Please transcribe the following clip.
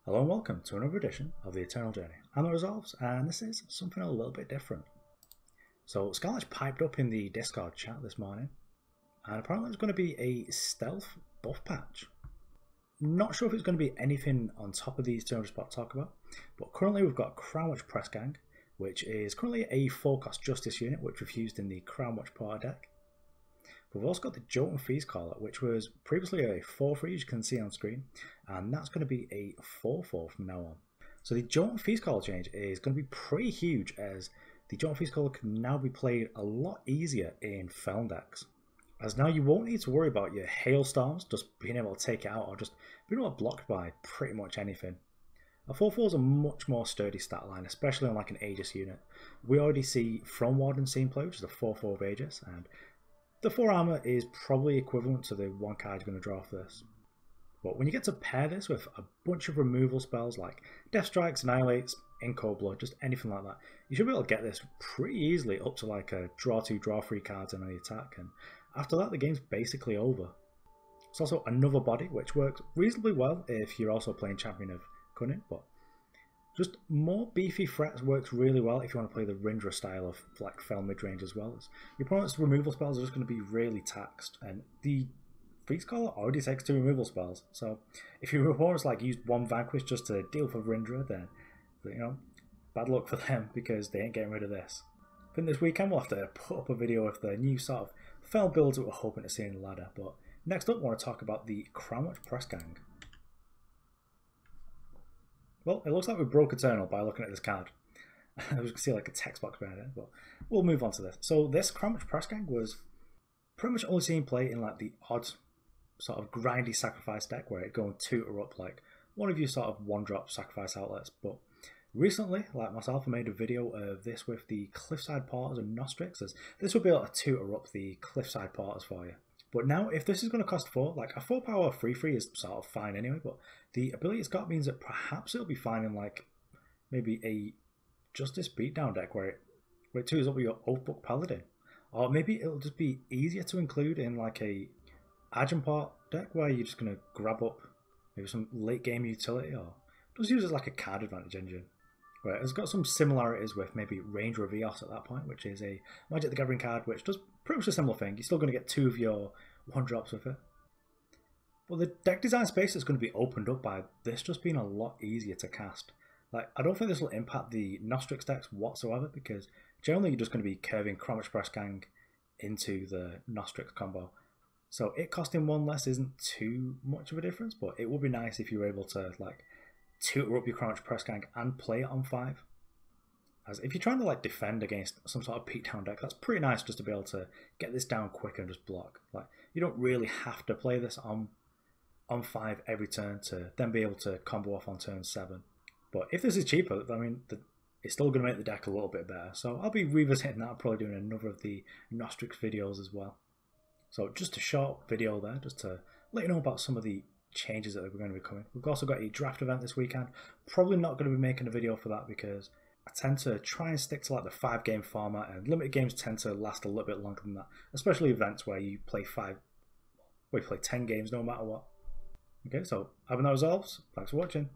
Hello and welcome to another edition of the Eternal Journey. I'm the Resolves, and this is something a little bit different. So Scarlett's piped up in the Discord chat this morning, and apparently it's going to be a stealth buff patch. Not sure if it's going to be anything on top of these 200 spot talk about, but currently we've got Crownwatch Press Gang, which is currently a 4-cost Justice unit, which we've used in the Crownwatch Porter deck. We've also got the Jotun Feast Caller, which was previously a 4-3, as you can see on screen, and that's going to be a 4-4 from now on. So the Jotun Feast Caller change is going to be pretty huge, as the Jotun Feast Caller can now be played a lot easier in Feln decks. As now you won't need to worry about your Hailstorms just being able to take it out, or just being able to blocked by pretty much anything. A 4-4 is a much more sturdy stat line, especially on like an Aegis unit. We already see From Warden Scene Play, which is a 4-4 of Aegis, and the 4 armor is probably equivalent to the 1 card you're going to draw for this. But when you get to pair this with a bunch of removal spells like Death Strikes, Annihilates, In Cold Blood, just anything like that, you should be able to get this pretty easily up to like a draw 2, draw 3 cards on the attack, and after that the game's basically over. It's also another body which works reasonably well if you're also playing Champion of Cunning, but just more beefy threats works really well if you want to play the Rindra style of like Fel midrange as well. As your opponent's removal spells are just going to be really taxed, and the Feast Caller already takes 2 removal spells, so if your opponent's like used 1 Vanquish just to deal for Rindra, then you know, bad luck for them because they ain't getting rid of this. I think this weekend we'll have to put up a video of the new sort of Fel builds that we're hoping to see in the ladder, but next up I want to talk about the Crownwatch Press Gang. Well, it looks like we broke Eternal by looking at this card. I was going to see like a text box behind it, but we'll move on to this. So this Crownwatch Press Gang was pretty much only seen play in like the odd sort of grindy sacrifice deck where it go and tutor up like one of your sort of 1-drop sacrifice outlets. But recently, like myself, I made a video of this with the Cliffside Porters and Nostrix, as this will be able to tutor up the Cliffside Porters for you. But now, if this is going to cost 4, like a 4-power 3-3 is sort of fine anyway, but the ability it's got means that perhaps it'll be fine in like maybe a Justice Beatdown deck where it twos up with your Oathbook Paladin. Or maybe it'll just be easier to include in like a Agenport deck where you're just going to grab up maybe some late game utility, or just use it as like a card advantage engine. Where it's got some similarities with maybe Ranger of Eos at that point, which is a Magic the Gathering card which does pretty much a similar thing. You're still going to get 2 of your 1-drops with it. But the deck design space is going to be opened up by this just being a lot easier to cast. Like, I don't think this will impact the Nostrix decks whatsoever, because generally you're just going to be curving Crownwatch Press Gang into the Nostrix combo. So it costing 1 less isn't too much of a difference, but it would be nice if you were able to like tutor up your Crownwatch Press Gang and play it on 5. As if you're trying to like defend against some sort of beatdown deck, that's pretty nice just to be able to get this down quicker and just block. Like, you don't really have to play this on 5 every turn to then be able to combo off on turn 7. But if this is cheaper, I mean, it's still going to make the deck a little bit better. So I'll be revisiting that, probably doing another of the Nostrix videos as well. So just a short video there, just to let you know about some of the changes that are going to be coming. We've also got a draft event this weekend. Probably not going to be making a video for that because I tend to try and stick to like the 5-game format, and limited games tend to last a little bit longer than that, especially events where you play 10 games no matter what. Okay, so having that resolves, thanks for watching.